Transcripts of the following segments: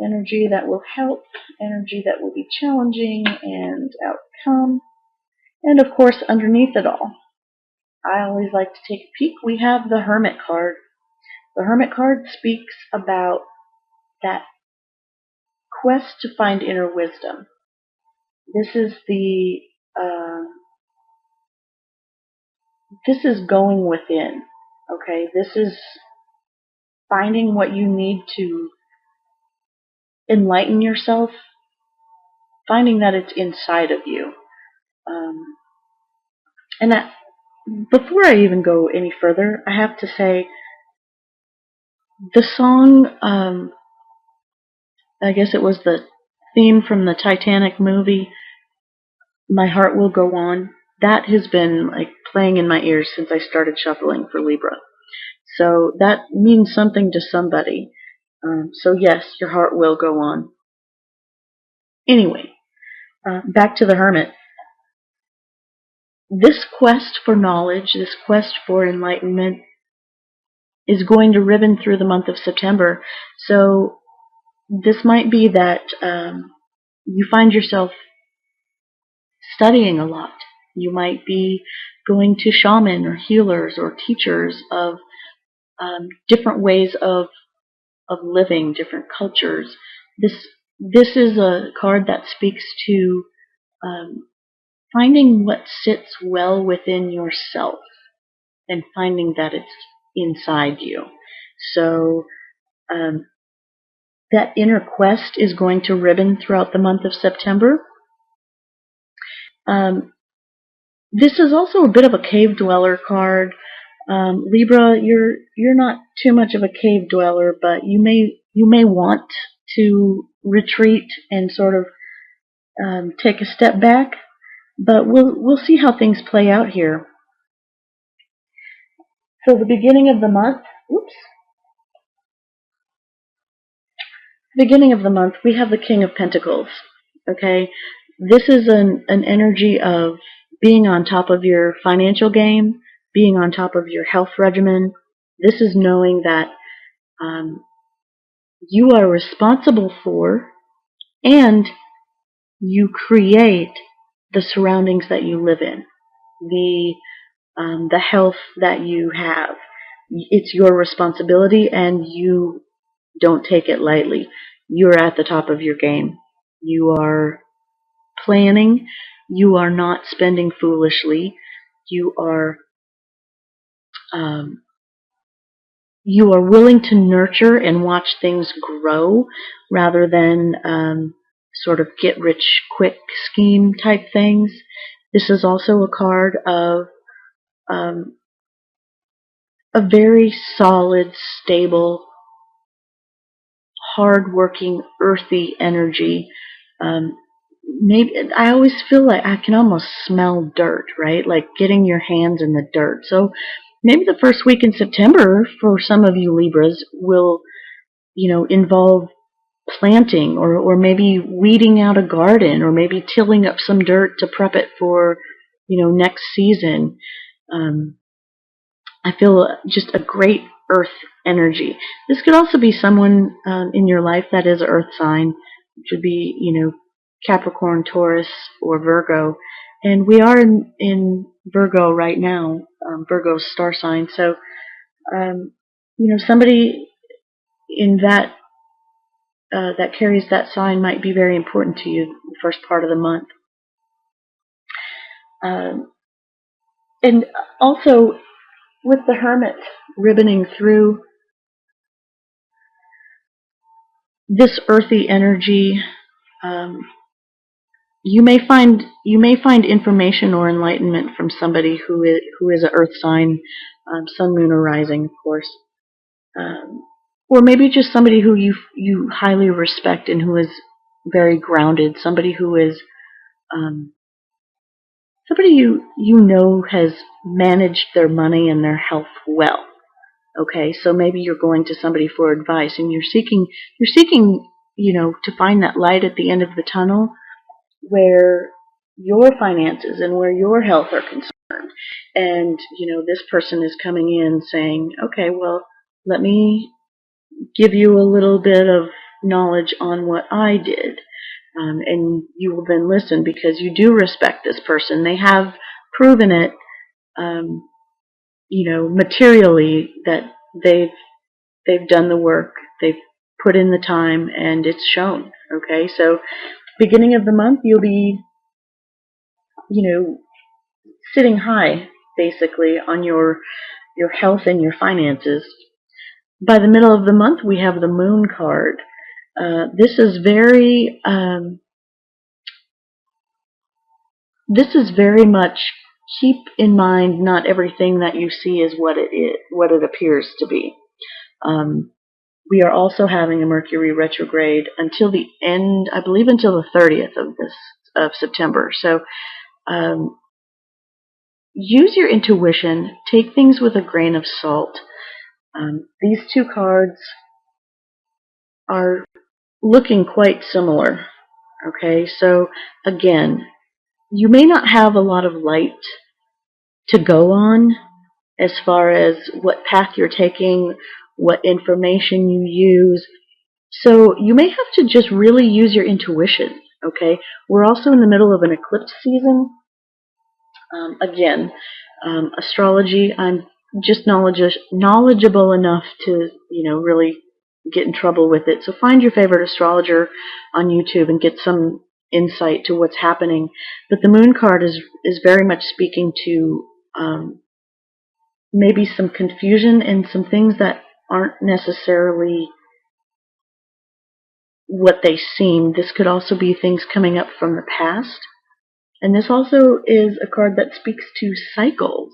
energy that will help, energy that will be challenging and outcome. And of course, underneath it all, I always like to take a peek. We have the Hermit card. The Hermit card speaks about that quest to find inner wisdom. This is this is going within. Okay, this is finding what you need to enlighten yourself, finding that it's inside of you. And that, before I even go any further, I have to say the song, I guess it was the theme from the Titanic movie, My Heart Will Go On, that has been like playing in my ears since I started shuffling for Libra. So that means something to somebody. So yes, your heart will go on. Anyway, back to the Hermit. This quest for knowledge, this quest for enlightenment, is going to ribbon through the month of September. So this might be that you find yourself studying a lot. You might be going to shaman or healers or teachers of different ways of living, different cultures. This is a card that speaks to finding what sits well within yourself and finding that it's inside you. So that inner quest is going to ribbon throughout the month of September. This is also a bit of a cave dweller card. Libra, you're not too much of a cave dweller, but you may want to retreat and sort of take a step back. But we'll see how things play out here. So the beginning of the month, we have the King of Pentacles. Okay, this is an energy of being on top of your financial game, being on top of your health regimen. This is knowing that you are responsible for and you create the surroundings that you live in, the health that you have. It's your responsibility, and you don't take it lightly. You're at the top of your game. You are planning. You are not spending foolishly. You are willing to nurture and watch things grow rather than sort of get rich quick scheme type things. This is also a card of a very solid, stable, hard-working, earthy energy. Maybe I always feel like I can almost smell dirt, right? Like getting your hands in the dirt. So maybe the first week in September for some of you Libras will, involve planting or maybe weeding out a garden or maybe tilling up some dirt to prep it for, next season. I feel just a great earth energy. This could also be someone in your life that is an earth sign, which would be, Capricorn, Taurus, or Virgo. And we are in Virgo right now, Virgo's star sign. So, somebody in that that carries that sign might be very important to you the first part of the month. And also, with the Hermit ribboning through this earthy energy, you may find information or enlightenment from somebody who is an earth sign, sun, moon, or rising, of course, or maybe just somebody who you highly respect and who is very grounded, somebody who is somebody you has managed their money and their health well. Okay, so maybe you're going to somebody for advice, and you're seeking, to find that light at the end of the tunnel, where your finances and where your health are concerned. And, this person is coming in saying, okay, well, let me give you a little bit of knowledge on what I did. And you will then listen because you do respect this person. They have proven it, materially that they've done the work, they've put in the time, and it's shown. Okay, so beginning of the month, you'll be, sitting high, basically, on your health and your finances. By the middle of the month, we have the Moon card. This is very much, keep in mind, not everything that you see is what it appears to be. We are also having a Mercury retrograde until the end, I believe, until the 30th of September. So use your intuition. Take things with a grain of salt. These two cards are looking quite similar. Okay, so again, you may not have a lot of light to go on as far as what path you're taking, what information you use. So you may have to just really use your intuition, okay? We're also in the middle of an eclipse season. Again, astrology, I'm just knowledgeable enough to, really get in trouble with it. So find your favorite astrologer on YouTube and get some insight to what's happening. But the Moon card is very much speaking to maybe some confusion and some things that aren't necessarily what they seem. This could also be things coming up from the past. And this also is a card that speaks to cycles.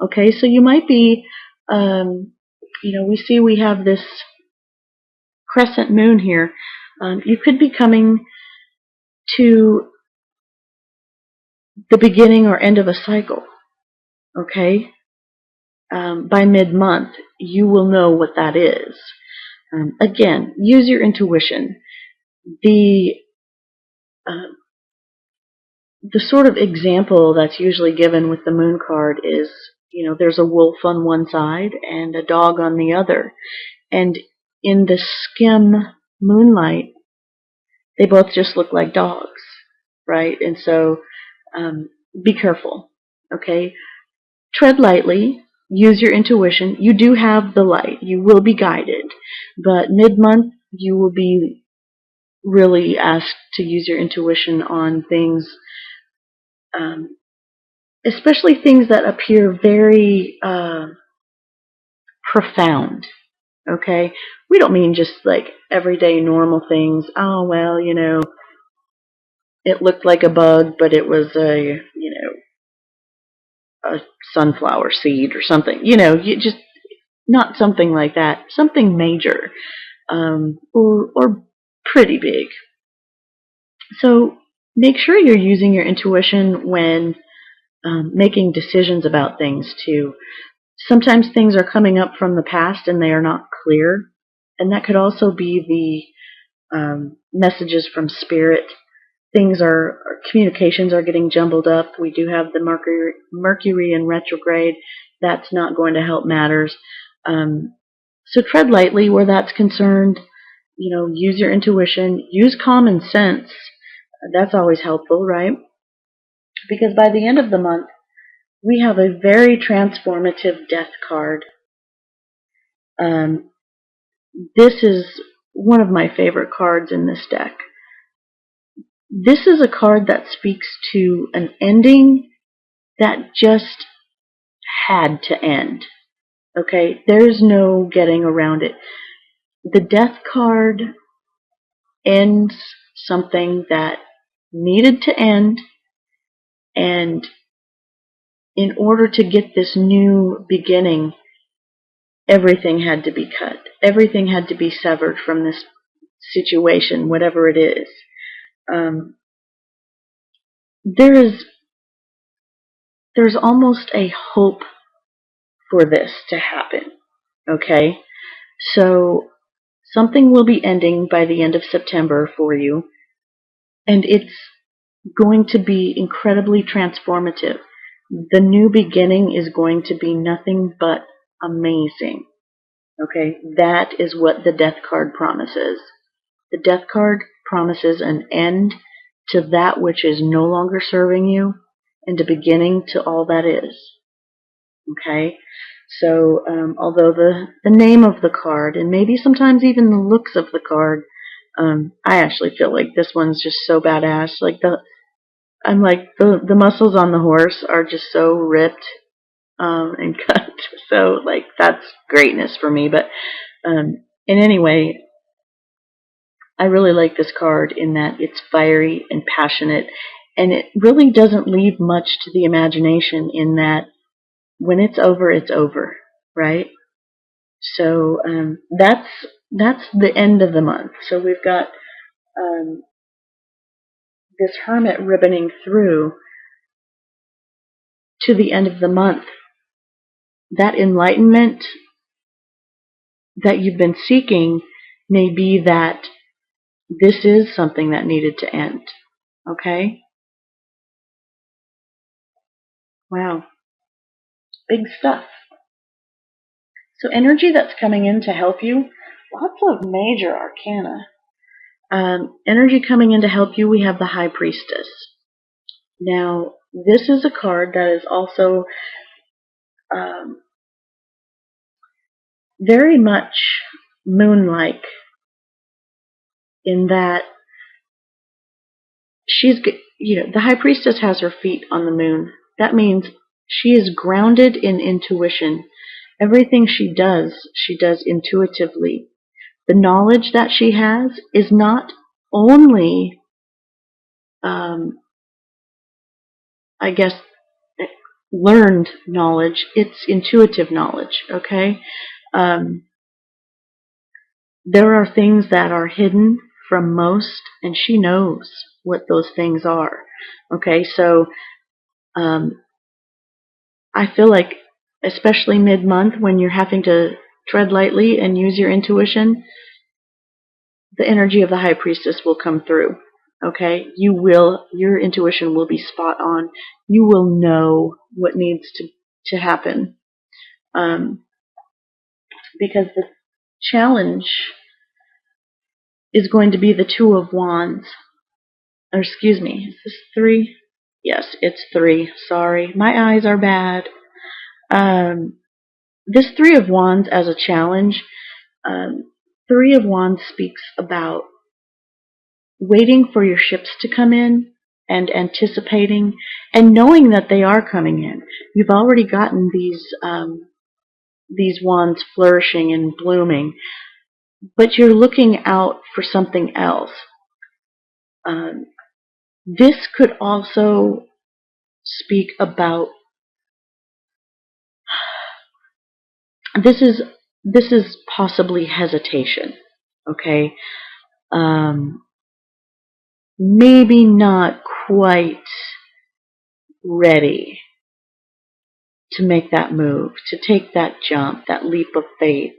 Okay, so you might be, we have this crescent moon here. You could be coming to the beginning or end of a cycle. Okay, by mid-month, you will know what that is. Again, use your intuition. The sort of example that's usually given with the Moon card is, there's a wolf on one side and a dog on the other. And in the skim moonlight, they both just look like dogs, right? And so be careful, okay? Tread lightly. Use your intuition. You do have the light. You will be guided. But mid-month, you will be really asked to use your intuition on things, especially things that appear very profound. Okay? We don't mean just like everyday normal things. Oh, well, it looked like a bug, but it was a sunflower seed or something. You just, not something like that. Something major, or pretty big. So make sure you're using your intuition when making decisions about things too. Sometimes things are coming up from the past and they are not clear, and that could also be the messages from spirit. Communications are getting jumbled up. We do have the Mercury in retrograde. That's not going to help matters. So tread lightly where that's concerned. Use your intuition. Use common sense. That's always helpful, right? Because by the end of the month, we have a very transformative death card. This is one of my favorite cards in this deck. This is a card that speaks to an ending that just had to end. Okay, there's no getting around it. The death card ends something that needed to end, and in order to get this new beginning, everything had to be cut. Everything had to be severed from this situation, whatever it is. There's almost a hope for this to happen. Okay? So something will be ending by the end of September for you, and it's going to be incredibly transformative. The new beginning is going to be nothing but amazing. Okay? That is what the death card promises. Death card promises an end to that which is no longer serving you and a beginning to all that is. Okay? So, although the name of the card, and maybe sometimes even the looks of the card, I actually feel like this one's just so badass. Like the muscles on the horse are just so ripped and cut. So like that's greatness for me. But in any way, I really like this card in that it's fiery and passionate, and it really doesn't leave much to the imagination in that when it's over, right? So that's the end of the month. So we've got this Hermit ribboning through to the end of the month. That enlightenment that you've been seeking may be that this is something that needed to end. Okay? Wow. Big stuff. So energy that's coming in to help you, lots of major arcana. Energy coming in to help you, we have the High Priestess. Now, this is a card that is also very much moon-like in that the High Priestess has her feet on the moon. That means she is grounded in intuition. Everything she does intuitively. The knowledge that she has is not only, I guess, learned knowledge, it's intuitive knowledge, okay? There are things that are hidden from most, and she knows what those things are, okay? So I feel like, especially mid-month when you're having to tread lightly and use your intuition, the energy of the High Priestess will come through. Okay? Your intuition will be spot on. You will know what needs to happen. Because the challenge is going to be the Two of Wands. Or excuse me, is this 3? Yes, it's 3. Sorry. My eyes are bad. This Three of Wands as a challenge, Three of Wands speaks about waiting for your ships to come in and anticipating and knowing that they are coming in. You've already gotten these wands flourishing and blooming, but you're looking out for something else. This could also speak about this is possibly hesitation, okay? Maybe not quite ready to make that move, to take that jump, that leap of faith.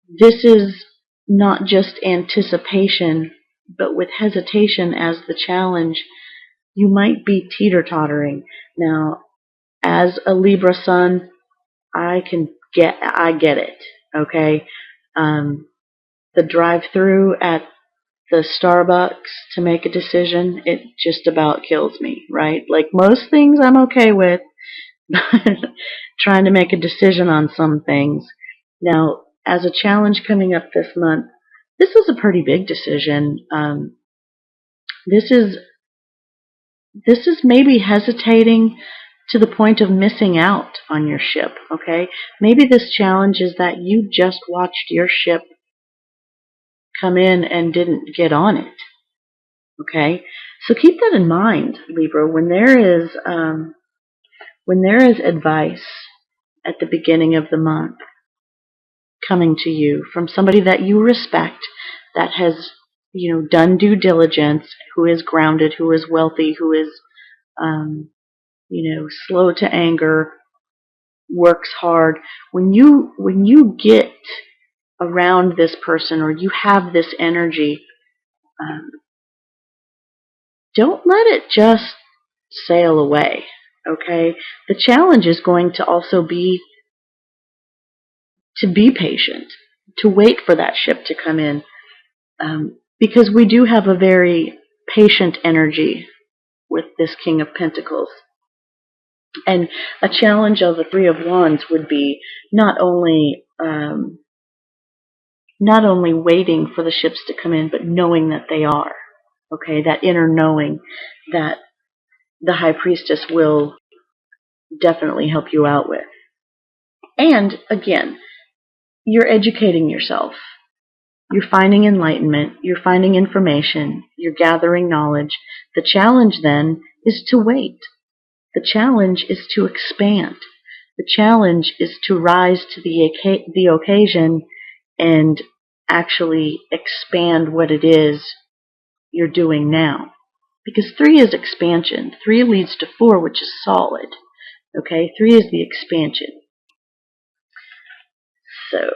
This is not just anticipation, but with hesitation as the challenge, you might be teeter-tottering. Now, as a Libra sun, I get it, okay? The drive-through at the Starbucks to make a decision, it just about kills me, right? Like most things I'm okay with, but trying to make a decision on some things. Now, as a challenge coming up this month, this is a pretty big decision. This is maybe hesitating to the point of missing out on your ship, okay? Maybe this challenge is that you just watched your ship come in and didn't get on it, okay? So keep that in mind, Libra, when there is advice at the beginning of the month coming to you from somebody that you respect, that has, done due diligence, who is grounded, who is wealthy, who is, slow to anger, works hard. When you get around this person or you have this energy, don't let it just sail away, okay? The challenge is going to also be to be patient, to wait for that ship to come in. because we do have a very patient energy with this King of Pentacles. And a challenge of the Three of Wands would be not only waiting for the ships to come in, but knowing that they are. Okay, that inner knowing that the High Priestess will definitely help you out with. And again, you're educating yourself. You're finding enlightenment. You're finding information. You're gathering knowledge. The challenge then is to wait. The challenge is to expand. The challenge is to rise to the occasion and actually expand what it is you're doing now. Because 3 is expansion. 3 leads to 4, which is solid. Okay, 3 is the expansion. So,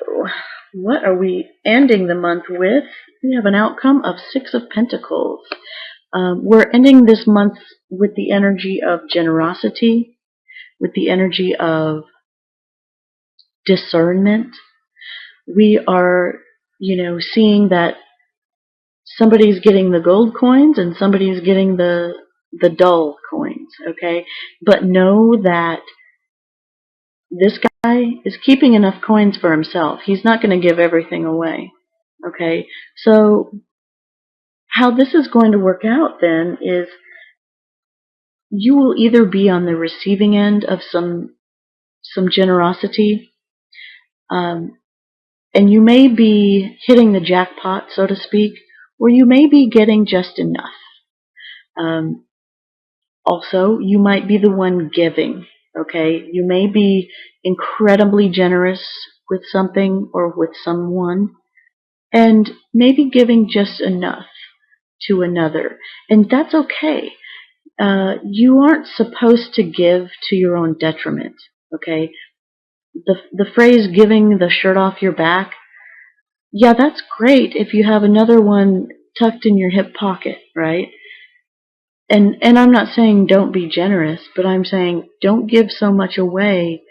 what are we ending the month with? We have an outcome of 6 of Pentacles. We're ending this month with the energy of generosity, with the energy of discernment. We are, seeing that somebody's getting the gold coins and somebody's getting the dull coins, okay? But know that this guy is keeping enough coins for himself. He's not going to give everything away, okay? So how this is going to work out then is you will either be on the receiving end of some generosity, and you may be hitting the jackpot, so to speak, or you may be getting just enough. Also, you might be the one giving, okay? You may be incredibly generous with something or with someone, and maybe giving just enough to another. And that's okay. You aren't supposed to give to your own detriment, okay? The phrase giving the shirt off your back, yeah, that's great if you have another one tucked in your hip pocket, right? And I'm not saying don't be generous, but I'm saying don't give so much away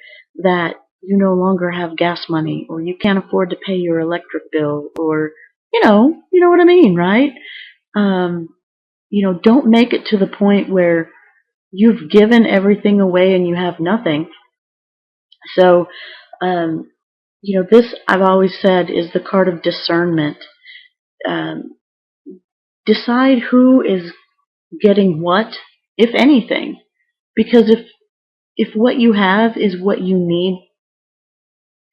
that you no longer have gas money, or you can't afford to pay your electric bill, or you know what I mean, right? Don't make it to the point where you've given everything away and you have nothing. So, this, I've always said, is the card of discernment. Decide who is getting what, if anything. Because if what you have is what you need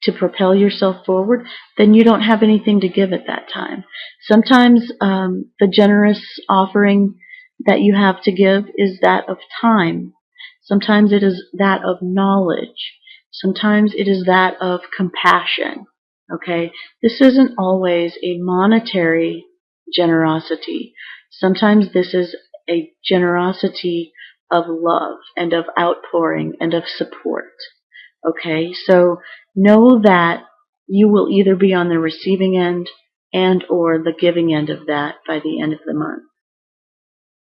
to propel yourself forward, then you don't have anything to give at that time. Sometimes the generous offering that you have to give is that of time. Sometimes it is that of knowledge. Sometimes it is that of compassion. Okay? This isn't always a monetary generosity. Sometimes this is a generosity of love and of outpouring and of support. Okay? So know that you will either be on the receiving end and or the giving end of that by the end of the month.